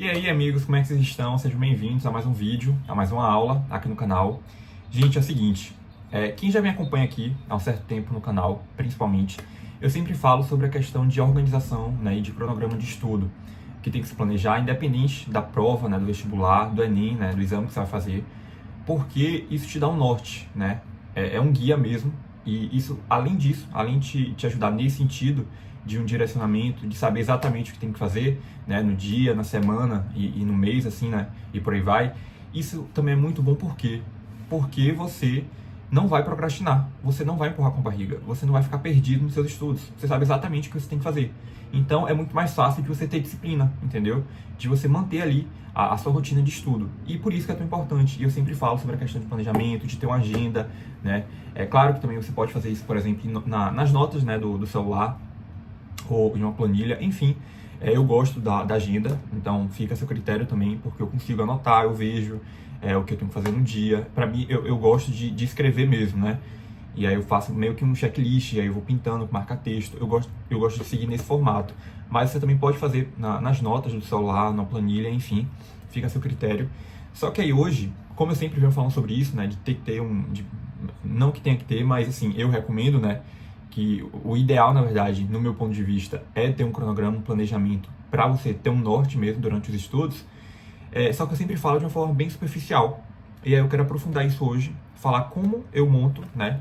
E aí, amigos, como é que vocês estão? Sejam bem-vindos a mais um vídeo, a mais uma aula aqui no canal. Gente, é o seguinte, quem já me acompanha aqui há um certo tempo no canal, principalmente, eu sempre falo sobre a questão de organização, né, e de cronograma de estudo, que tem que se planejar independente da prova, né, do vestibular, do Enem, né, do exame que você vai fazer, porque isso te dá um norte, né? É um guia mesmo, e isso, além disso, além de te ajudar nesse sentido, de um direcionamento, de saber exatamente o que tem que fazer, né, no dia, na semana e no mês, assim, né, e por aí vai. Isso também é muito bom porque você não vai procrastinar, você não vai empurrar com a barriga, você não vai ficar perdido nos seus estudos, você sabe exatamente o que você tem que fazer. Então é muito mais fácil de você ter disciplina, entendeu? De você manter ali a sua rotina de estudo. E por isso que é tão importante. E eu sempre falo sobre a questão de planejamento, de ter uma agenda, né? É claro que também você pode fazer isso, por exemplo, nas notas, né, do celular, ou em uma planilha, enfim. Eu gosto da agenda, então fica a seu critério também, porque eu consigo anotar, eu vejo o que eu tenho que fazer no dia. Para mim, eu gosto de escrever mesmo, né? E aí eu faço meio que um checklist, e aí eu vou pintando com marca-texto. Eu gosto de seguir nesse formato. Mas você também pode fazer nas notas do celular, na planilha, enfim, fica a seu critério. Só que aí hoje, como eu sempre venho falando sobre isso, né, de ter que ter não que tenha que ter, mas assim, eu recomendo, né, que o ideal, na verdade, no meu ponto de vista, é ter um cronograma, um planejamento, para você ter um norte mesmo durante os estudos. Só que eu sempre falo de uma forma bem superficial. E aí eu quero aprofundar isso hoje, falar como eu monto, né,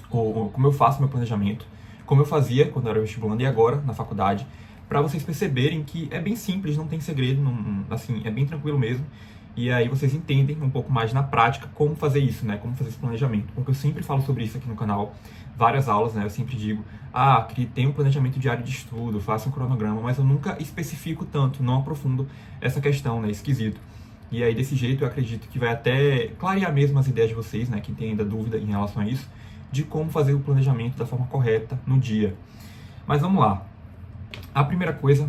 ou como eu faço meu planejamento, como eu fazia quando eu era vestibulando e agora na faculdade, para vocês perceberem que é bem simples, não tem segredo, assim, é bem tranquilo mesmo. E aí vocês entendem um pouco mais na prática como fazer isso, né? Como fazer esse planejamento. Porque eu sempre falo sobre isso aqui no canal, várias aulas, né? Eu sempre digo, que tem um planejamento diário de estudo, faça um cronograma, mas eu nunca especifico tanto, não aprofundo essa questão, né? Esquisito. E aí desse jeito eu acredito que vai até clarear mesmo as ideias de vocês, né? Quem tem ainda dúvida em relação a isso, de como fazer o planejamento da forma correta no dia. Mas vamos lá. A primeira coisa,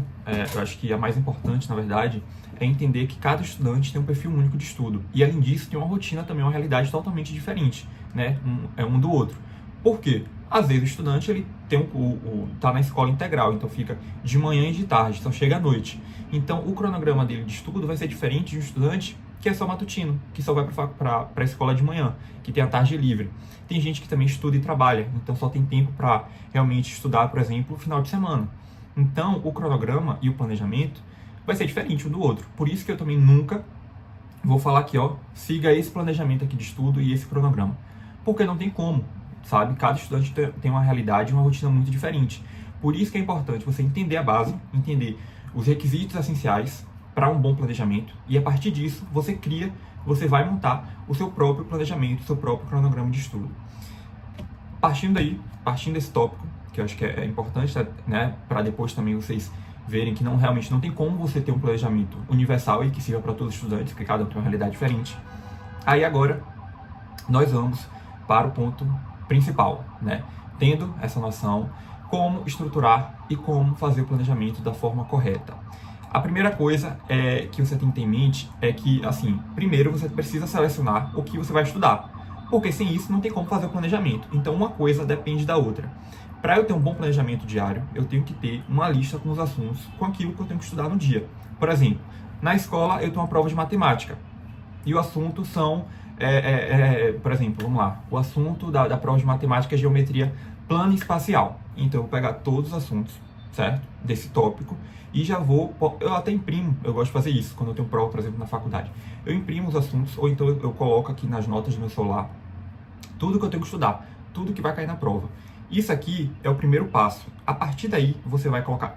eu acho que a mais importante, na verdade, é entender que cada estudante tem um perfil único de estudo. E, além disso, tem uma rotina também, uma realidade totalmente diferente, né? Um do outro. Por quê? Às vezes o estudante ele tem tá na escola integral, então fica de manhã e de tarde, só chega à noite. Então, o cronograma dele de estudo vai ser diferente de um estudante que é só matutino, que só vai para a escola de manhã, que tem a tarde livre. Tem gente que também estuda e trabalha, então só tem tempo para realmente estudar, por exemplo, no final de semana. Então, o cronograma e o planejamento vai ser diferente um do outro. Por isso que eu também nunca vou falar aqui, siga esse planejamento aqui de estudo e esse cronograma. Porque não tem como, sabe? Cada estudante tem uma realidade e uma rotina muito diferente. Por isso que é importante você entender a base, entender os requisitos essenciais para um bom planejamento. E a partir disso, você vai montar o seu próprio planejamento, o seu próprio cronograma de estudo. Partindo desse tópico, que eu acho que é importante, né, para depois também vocês verem que realmente não tem como você ter um planejamento universal e que sirva para todos os estudantes, porque cada um tem uma realidade diferente. Aí agora, nós vamos para o ponto principal, né? Tendo essa noção, como estruturar e como fazer o planejamento da forma correta. A primeira coisa que você tem que ter em mente é que, assim, primeiro você precisa selecionar o que você vai estudar, porque sem isso não tem como fazer o planejamento. Então uma coisa depende da outra. Para eu ter um bom planejamento diário, eu tenho que ter uma lista com os assuntos, com aquilo que eu tenho que estudar no dia. Por exemplo, na escola eu tenho uma prova de matemática e o assunto são, por exemplo, vamos lá, o assunto da prova de matemática é geometria plana e espacial. Então eu vou pegar todos os assuntos, certo? Desse tópico e eu até imprimo, eu gosto de fazer isso quando eu tenho prova, por exemplo, na faculdade. Eu imprimo os assuntos ou então eu coloco aqui nas notas do meu celular tudo que eu tenho que estudar, tudo que vai cair na prova. Isso aqui é o primeiro passo. A partir daí, você vai colocar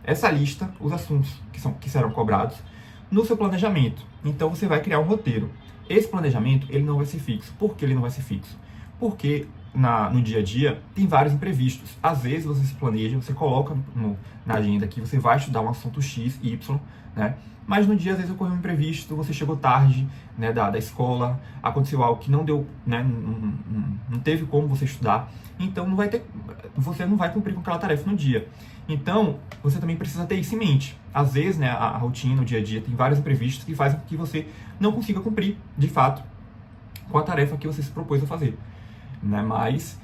essa lista, os assuntos que serão cobrados, no seu planejamento. Então, você vai criar um roteiro. Esse planejamento, ele não vai ser fixo. Por que ele não vai ser fixo? Porque no dia a dia, tem vários imprevistos. Às vezes, você se planeja, você coloca na agenda que você vai estudar um assunto X, Y, né? Mas no dia, às vezes, ocorreu um imprevisto, você chegou tarde, né, da escola, aconteceu algo que não deu, né, não teve como você estudar, então você não vai cumprir com aquela tarefa no dia. Então, você também precisa ter isso em mente. Às vezes, né, a rotina, o dia a dia, tem vários imprevistos que fazem com que você não consiga cumprir, de fato, com a tarefa que você se propôs a fazer. Né? Mas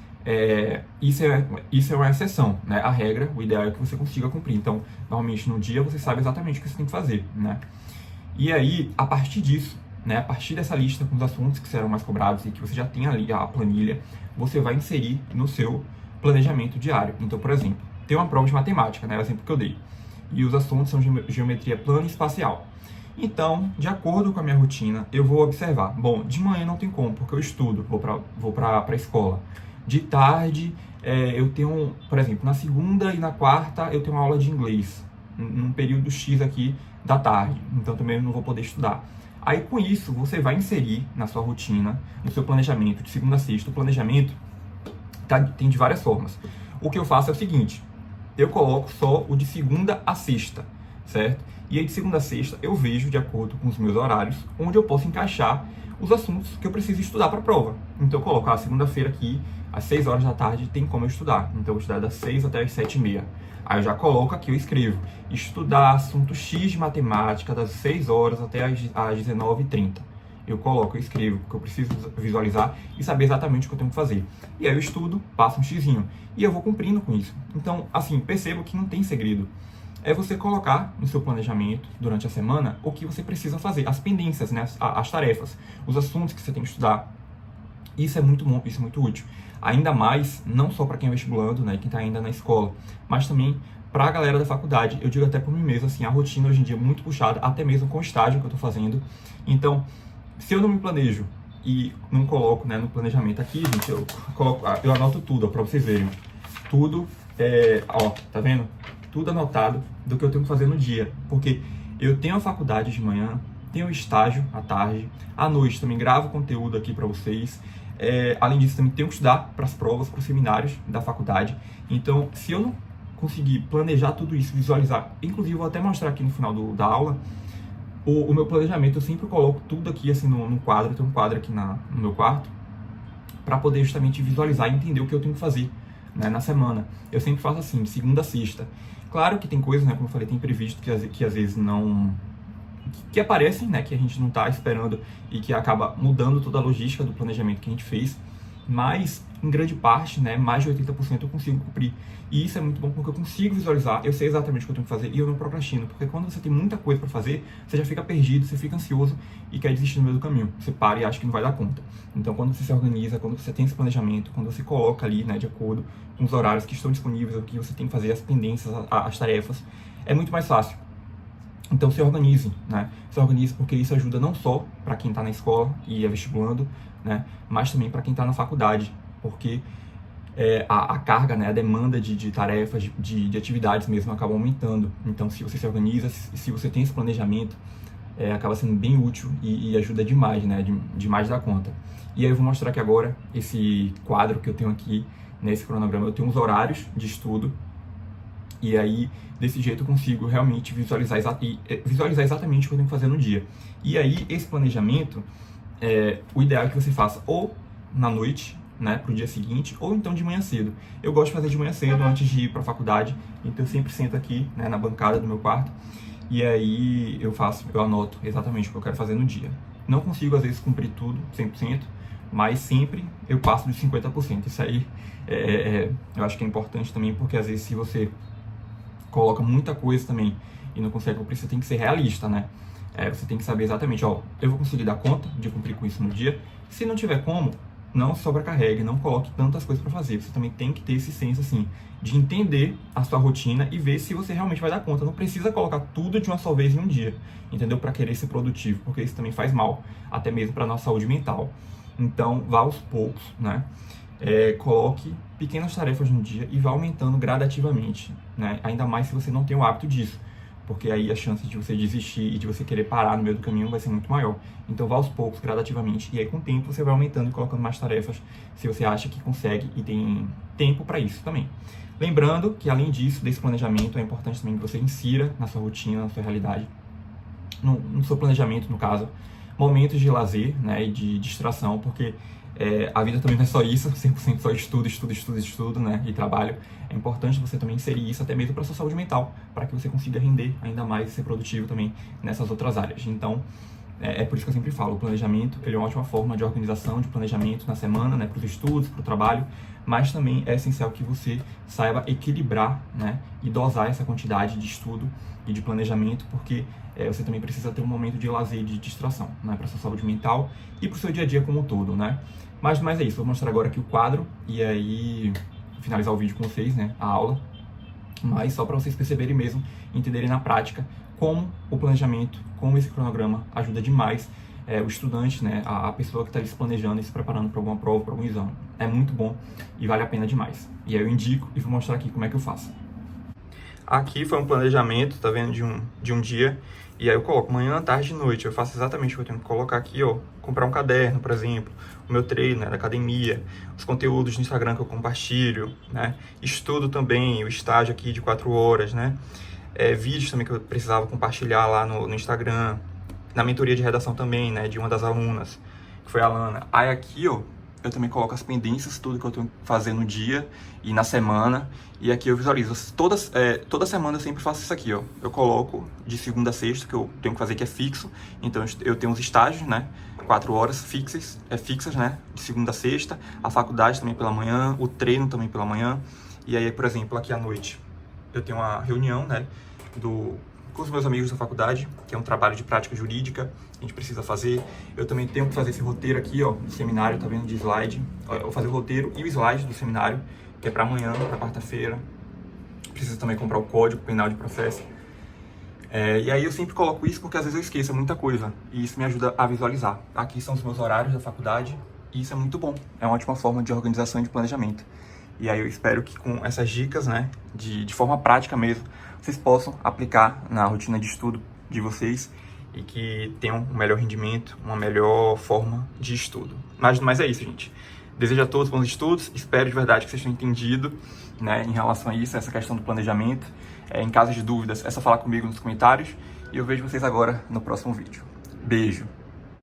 Isso é uma exceção, né? A regra, o ideal é que você consiga cumprir. Então, normalmente no dia você sabe exatamente o que você tem que fazer, né? E aí, a partir disso, né, a partir dessa lista com os assuntos que serão mais cobrados e que você já tem ali a planilha, você vai inserir no seu planejamento diário. Então, por exemplo, tem uma prova de matemática, né, o exemplo que eu dei, e os assuntos são geometria plana e espacial. Então, de acordo com a minha rotina, eu vou observar. Bom, de manhã não tem como, porque eu estudo, vou para a escola. De tarde, eu tenho, por exemplo, na segunda e na quarta eu tenho uma aula de inglês, num período X aqui da tarde, então também eu não vou poder estudar. Aí com isso, você vai inserir na sua rotina, no seu planejamento, de segunda a sexta. O planejamento tem de várias formas. O que eu faço é o seguinte, eu coloco só o de segunda a sexta, certo? E aí de segunda a sexta eu vejo, de acordo com os meus horários, onde eu posso encaixar os assuntos que eu preciso estudar para a prova. Então eu coloco a segunda-feira aqui, às 6 horas da tarde, tem como eu estudar. Então eu vou estudar das 6 até as 7h30. Aí eu já coloco aqui, eu escrevo, estudar assunto X de matemática das 6 horas até as 19h30. Eu coloco, eu escrevo, porque eu preciso visualizar e saber exatamente o que eu tenho que fazer. E aí eu estudo, passo um xizinho. E eu vou cumprindo com isso. Então, assim, percebo que não tem segredo. É você colocar no seu planejamento, durante a semana, o que você precisa fazer. As pendências, né? As tarefas, os assuntos que você tem que estudar. Isso é muito bom, isso é muito útil. Ainda mais, não só para quem é vestibulando, né, quem está ainda na escola, mas também para a galera da faculdade. Eu digo até por mim mesmo, assim, a rotina hoje em dia é muito puxada, até mesmo com o estágio que eu estou fazendo. Então, se eu não me planejo e não coloco, né, no planejamento aqui, gente, eu anoto tudo, para vocês verem. Tudo, ó, tá vendo? Tudo anotado do que eu tenho que fazer no dia. Porque eu tenho a faculdade de manhã, tenho o estágio à tarde, à noite também gravo conteúdo aqui para vocês. Além disso, também tenho que estudar para as provas, para os seminários da faculdade. Então, se eu não conseguir planejar tudo isso, visualizar, inclusive vou até mostrar aqui no final da aula, o meu planejamento, eu sempre coloco tudo aqui assim num quadro. Eu tenho um quadro aqui no meu quarto, para poder justamente visualizar e entender o que eu tenho que fazer, né, na semana. Eu sempre faço assim, de segunda a sexta. Claro que tem coisas, né, como eu falei, tem imprevisto que às vezes não... que aparecem, né, que a gente não está esperando e que acaba mudando toda a logística do planejamento que a gente fez, mas em grande parte, né, mais de 80% eu consigo cumprir. E isso é muito bom porque eu consigo visualizar, eu sei exatamente o que eu tenho que fazer e eu não procrastino, porque quando você tem muita coisa para fazer, você já fica perdido, você fica ansioso e quer desistir no meio do caminho. Você para e acha que não vai dar conta. Então, quando você se organiza, quando você tem esse planejamento, quando você coloca ali, né, de acordo com os horários que estão disponíveis, o que você tem que fazer, as pendências, as tarefas, é muito mais fácil. Então se organize, né? Se organize porque isso ajuda não só para quem está na escola e é vestibulando, né? Mas também para quem está na faculdade, porque a carga, né? A demanda de tarefas, de atividades mesmo acaba aumentando. Então se você se organiza, se você tem esse planejamento, acaba sendo bem útil e ajuda demais, né? Demais da conta. E aí eu vou mostrar aqui agora esse quadro que eu tenho aqui, nesse cronograma. Eu tenho uns horários de estudo. E aí, desse jeito, eu consigo realmente visualizar exatamente o que eu tenho que fazer no dia. E aí, esse planejamento, o ideal é que você faça ou na noite, né, para o dia seguinte, ou então de manhã cedo. Eu gosto de fazer de manhã cedo, antes de ir para a faculdade. Então, eu sempre sento aqui, né, na bancada do meu quarto. E aí, eu anoto exatamente o que eu quero fazer no dia. Não consigo, às vezes, cumprir tudo, 100%. Mas sempre eu passo dos 50%. Isso aí, eu acho que é importante também, porque às vezes se você coloca muita coisa também e não consegue cumprir, você tem que ser realista, né? Você tem que saber exatamente, ó, eu vou conseguir dar conta de cumprir com isso no dia. Se não tiver como, não sobrecarregue, não coloque tantas coisas para fazer. Você também tem que ter esse senso, assim, de entender a sua rotina e ver se você realmente vai dar conta. Não precisa colocar tudo de uma só vez em um dia, entendeu? Para querer ser produtivo, porque isso também faz mal, até mesmo para nossa saúde mental. Então, vá aos poucos, né? Coloque pequenas tarefas no dia e vá aumentando gradativamente, né? Ainda mais se você não tem o hábito disso, porque aí a chance de você desistir e de você querer parar no meio do caminho vai ser muito maior. Então vá aos poucos, gradativamente, e aí com o tempo você vai aumentando e colocando mais tarefas se você acha que consegue e tem tempo para isso também. Lembrando que além disso, desse planejamento, é importante também que você insira na sua rotina, na sua realidade, no seu planejamento, no caso, momentos de lazer, né, e de distração, porque a vida também não é só isso, 100% só estudo, né, e trabalho. É importante você também inserir isso até mesmo para a sua saúde mental, para que você consiga render ainda mais e ser produtivo também nessas outras áreas. Então, É por isso que eu sempre falo, o planejamento ele é uma ótima forma de organização, de planejamento na semana, né, para os estudos, para o trabalho, mas também é essencial que você saiba equilibrar, né, e dosar essa quantidade de estudo e de planejamento, porque você também precisa ter um momento de lazer e de distração, né, para a sua saúde mental e para o seu dia a dia como um todo, né. Mas é isso, vou mostrar agora aqui o quadro e aí finalizar o vídeo com vocês, né, a aula, mas só para vocês perceberem mesmo, entenderem na prática como o planejamento, como esse cronograma ajuda demais o estudante, né, a pessoa que está se planejando e se preparando para alguma prova, para algum exame. É muito bom e vale a pena demais. E aí eu indico e vou mostrar aqui como é que eu faço. Aqui foi um planejamento, tá vendo, de um dia. E aí eu coloco manhã, tarde e noite. Eu faço exatamente o que eu tenho que colocar aqui, ó. Comprar um caderno, por exemplo. O meu treino, né, da academia. Os conteúdos no Instagram que eu compartilho, né. Estudo também, o estágio aqui de 4 horas, né. Vídeos também que eu precisava compartilhar lá no Instagram. Na mentoria de redação também, né, de uma das alunas, que foi a Alana. Aí aqui, ó, eu também coloco as pendências, tudo que eu tenho que fazer no dia e na semana. E aqui eu visualizo. Toda semana eu sempre faço isso aqui, ó. Eu coloco de segunda a sexta, que eu tenho que fazer que é fixo. Então eu tenho os estágios, né? 4 horas fixas, né? De segunda a sexta. A faculdade também pela manhã, o treino também pela manhã. E aí, por exemplo, aqui à noite, eu tenho uma reunião, né? Com os meus amigos da faculdade, que é um trabalho de prática jurídica, a gente precisa fazer. Eu também tenho que fazer esse roteiro aqui, ó, do seminário, tá vendo, de slide. Eu vou fazer o roteiro e o slide do seminário, que é para amanhã, para quarta-feira. Preciso também comprar o código penal de processo. E aí eu sempre coloco isso porque às vezes eu esqueço muita coisa, e isso me ajuda a visualizar. Aqui são os meus horários da faculdade, e isso é muito bom. É uma ótima forma de organização e de planejamento. E aí eu espero que com essas dicas, né, de forma prática mesmo, vocês possam aplicar na rotina de estudo de vocês e que tenham um melhor rendimento, uma melhor forma de estudo. Mas é isso, gente. Desejo a todos bons estudos, espero de verdade que vocês tenham entendido, né, em relação a isso, essa questão do planejamento. Em caso de dúvidas, é só falar comigo nos comentários e eu vejo vocês agora no próximo vídeo. Beijo!